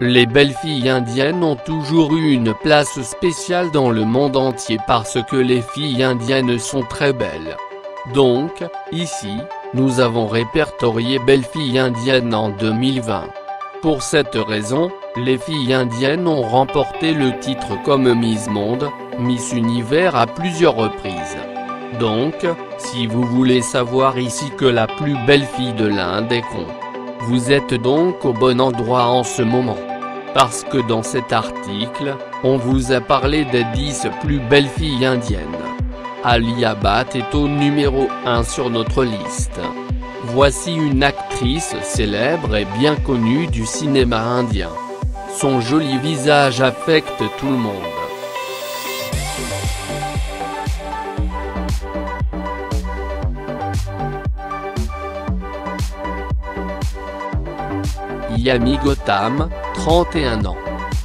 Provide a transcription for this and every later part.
Les belles filles indiennes ont toujours eu une place spéciale dans le monde entier parce que les filles indiennes sont très belles. Donc, ici, nous avons répertorié belles filles indiennes en 2020. Pour cette raison, les filles indiennes ont remporté le titre comme Miss Monde, Miss Univers à plusieurs reprises. Donc, si vous voulez savoir ici que la plus belle fille de l'Inde est con, vous êtes donc au bon endroit en ce moment. Parce que dans cet article, on vous a parlé des 10 plus belles filles indiennes. Alia Bhatt est au numéro 1 sur notre liste. Voici une actrice célèbre et bien connue du cinéma indien. Son joli visage affecte tout le monde. Yami Gautam, 31 ans.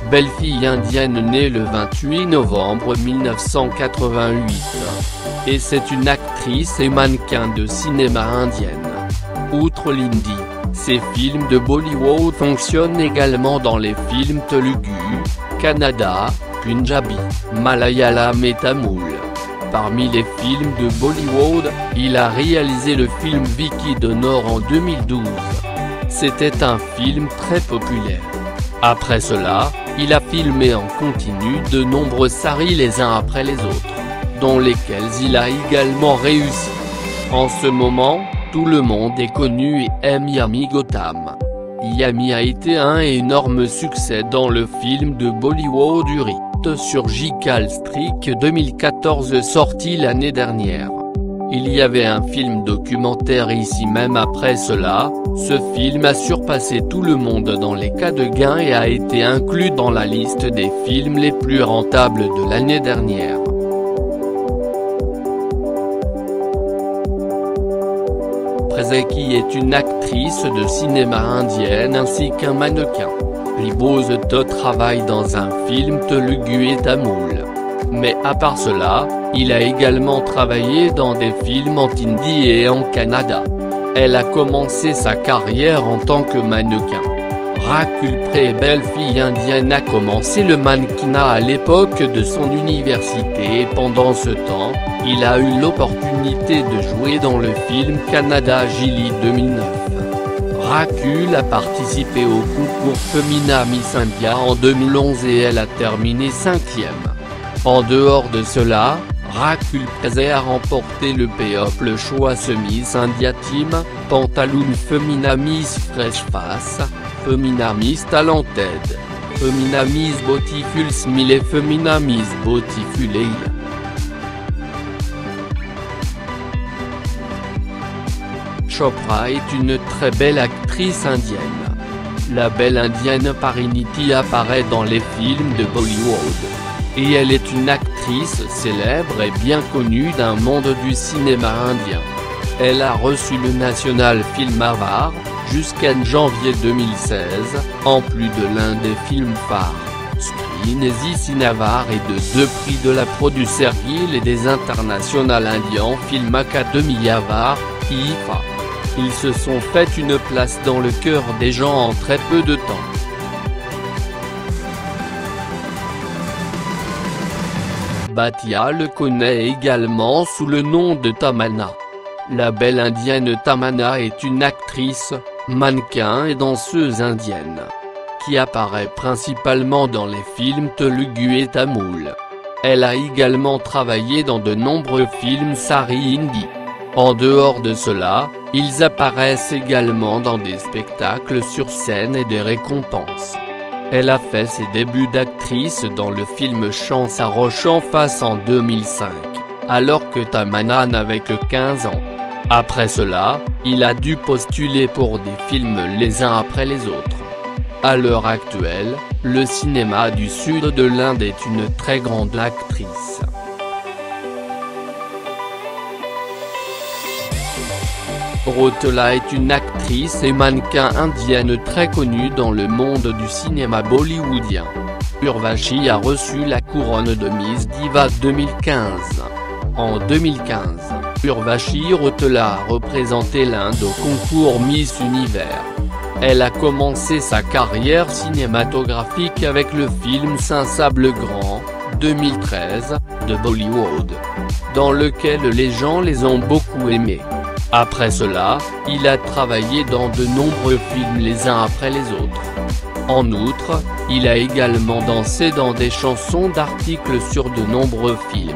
Belle fille indienne née le 28 novembre 1988. Et c'est une actrice et mannequin de cinéma indienne. Outre l'hindi, ses films de Bollywood fonctionnent également dans les films Telugu, Kannada, Punjabi, Malayalam et Tamoul. Parmi les films de Bollywood, il a réalisé le film Vicky de Nord en 2012. C'était un film très populaire. Après cela, il a filmé en continu de nombreux saris les uns après les autres, dans lesquels il a également réussi. En ce moment, tout le monde est connu et aime Yami Gautam. Yami a été un énorme succès dans le film de Bollywood Uri, Surgical Strike 2014 sorti l'année dernière. Il y avait un film documentaire ici même après cela, ce film a surpassé tout le monde dans les cas de gains et a été inclus dans la liste des films les plus rentables de l'année dernière. Prezeki est une actrice de cinéma indienne ainsi qu'un mannequin. Libozoto travaille dans un film Telugu et Tamoul. Mais à part cela, il a également travaillé dans des films en hindi et en Kannada. Elle a commencé sa carrière en tant que mannequin. Rakul Pré, belle fille indienne, a commencé le mannequinat à l'époque de son université et pendant ce temps, il a eu l'opportunité de jouer dans le film Kannada Gilly 2009. Rakul a participé au concours Femina Miss India en 2011 et elle a terminé 5e. En dehors de cela, Rakul Pré a remporté le People Choice Miss India Team, Pantaloon Femina Miss Fresh Face, Femina Miss Talented, Femina Miss Beautiful Smile et Femina Miss Beautiful Eye. Chopra est une très belle actrice indienne. La belle indienne Pariniti apparaît dans les films de Bollywood. Et elle est une actrice célèbre et bien connue d'un monde du cinéma indien. Elle a reçu le National Film Award, jusqu'à janvier 2016, en plus de l'un des films phares, Screen Academy Award et de 2 prix de la Producer Guild et des International Indian Film Academy Award, IFA. Ils se sont fait une place dans le cœur des gens en très peu de temps. Bhatia le connaît également sous le nom de Tamanna. La belle indienne Tamanna est une actrice, mannequin et danseuse indienne, qui apparaît principalement dans les films Telugu et Tamoul. Elle a également travaillé dans de nombreux films sari hindi. En dehors de cela, ils apparaissent également dans des spectacles sur scène et des récompenses. Elle a fait ses débuts d'actrice dans le film Chance à Roche en face en 2005, alors que Tamanna n'avait que 15 ans. Après cela, il a dû postuler pour des films les uns après les autres. À l'heure actuelle, le cinéma du sud de l'Inde est une très grande actrice. Rotela est une actrice et mannequin indienne très connue dans le monde du cinéma bollywoodien. Urvashi a reçu la couronne de Miss Diva 2015. En 2015, Urvashi Rotela a représenté l'Inde au concours Miss Univers. Elle a commencé sa carrière cinématographique avec le film Saint-Sable Grand, 2013, de Bollywood, dans lequel les gens les ont beaucoup aimés. Après cela, il a travaillé dans de nombreux films les uns après les autres. En outre, il a également dansé dans des chansons d'articles sur de nombreux films.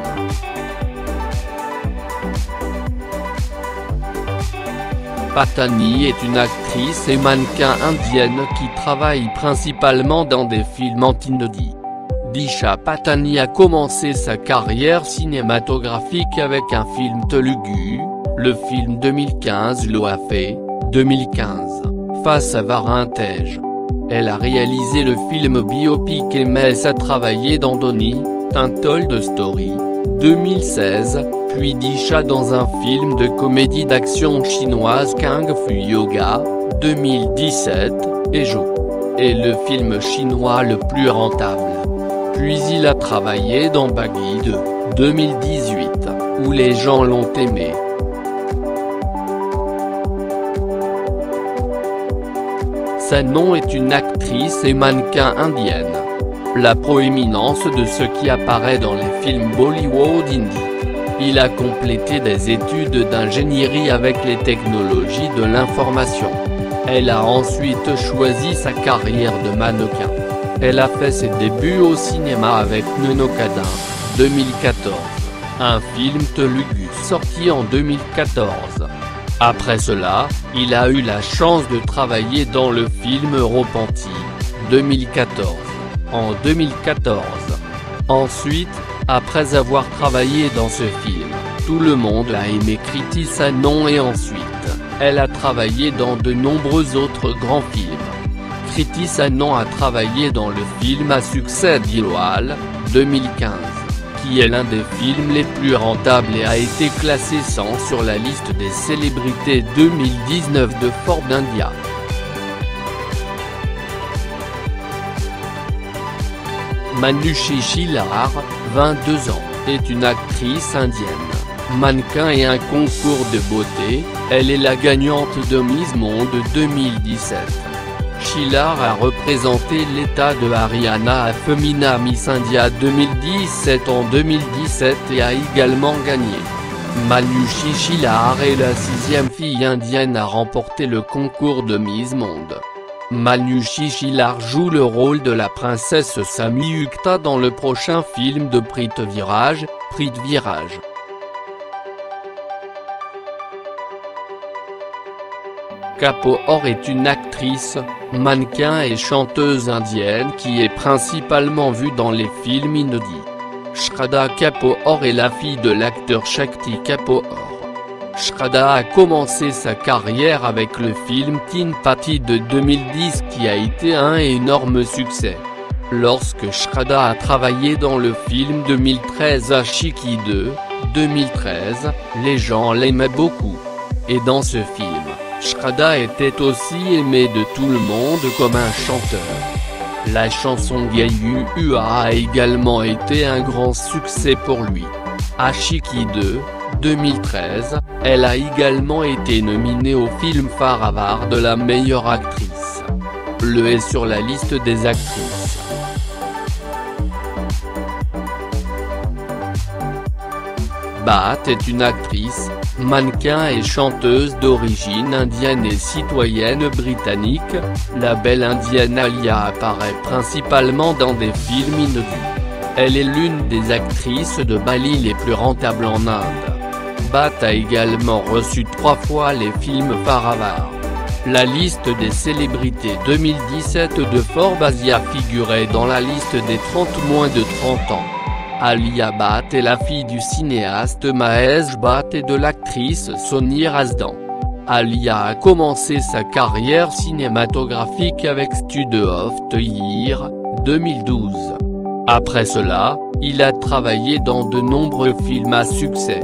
Patani est une actrice et mannequin indienne qui travaille principalement dans des films anti-nudie. Disha Patani a commencé sa carrière cinématographique avec un film telugu, le film 2015 Loa Fe, 2015, Face à Varun Tej. Elle a réalisé le film biopic MS a travaillé dans Donnie, Untold Story, 2016, puis Disha dans un film de comédie d'action chinoise Kung Fu Yoga, 2017, et Jo est le film chinois le plus rentable. Puis il a travaillé dans Baggy 2, 2018, où les gens l'ont aimé. Sanam est une actrice et mannequin indienne. La proéminence de ce qui apparaît dans les films Bollywood indie. Il a complété des études d'ingénierie avec les technologies de l'information. Elle a ensuite choisi sa carrière de mannequin. Elle a fait ses débuts au cinéma avec Nenokada, 2014, un film telugu sorti en 2014. Après cela, il a eu la chance de travailler dans le film Repentie, 2014, en 2014. Ensuite, après avoir travaillé dans ce film, tout le monde l'a aimé Kriti Sanon et ensuite, elle a travaillé dans de nombreux autres grands films. Kriti Sanon a travaillé dans le film à succès Dilwale, 2015, qui est l'un des films les plus rentables et a été classé 100 sur la liste des célébrités 2019 de Forbes India. Manushi Shilar, 22 ans, est une actrice indienne, mannequin et un concours de beauté. Elle est la gagnante de Miss Monde 2017. Shilar a représenté l'état de Haryana à Femina Miss India 2017 en 2017 et a également gagné. Manushi Shilar est la 6e fille indienne à remporter le concours de Miss Monde. Manushi Shilar joue le rôle de la princesse Samyukta dans le prochain film de Prithviraj, Prithviraj. Kapoor est une actrice, mannequin et chanteuse indienne qui est principalement vue dans les films inédits. Shraddha Kapoor est la fille de l'acteur Shakti Kapoor. Shraddha a commencé sa carrière avec le film Teen Patti de 2010 qui a été un énorme succès. Lorsque Shraddha a travaillé dans le film 2013 Ashiki 2, 2013, les gens l'aimaient beaucoup. Et dans ce film, Shraddha était aussi aimé de tout le monde comme un chanteur. La chanson Gayu Ua a également été un grand succès pour lui. Ashiki 2, 2013, elle a également été nominée au film Phare Award de la meilleure actrice. Le est sur la liste des actrices. Bhatt est une actrice, mannequin et chanteuse d'origine indienne et citoyenne britannique. La belle indienne Alia apparaît principalement dans des films inédits. Elle est l'une des actrices de Bali les plus rentables en Inde. Bhatt a également reçu 3 fois les films Phare Award. La liste des célébrités 2017 de Forbes Asia figurait dans la liste des 30 moins de 30 ans. Alia Bhatt est la fille du cinéaste Mahesh Bhatt et de l'actrice Soni Razdan. Alia a commencé sa carrière cinématographique avec Stud of the Year, 2012. Après cela, il a travaillé dans de nombreux films à succès.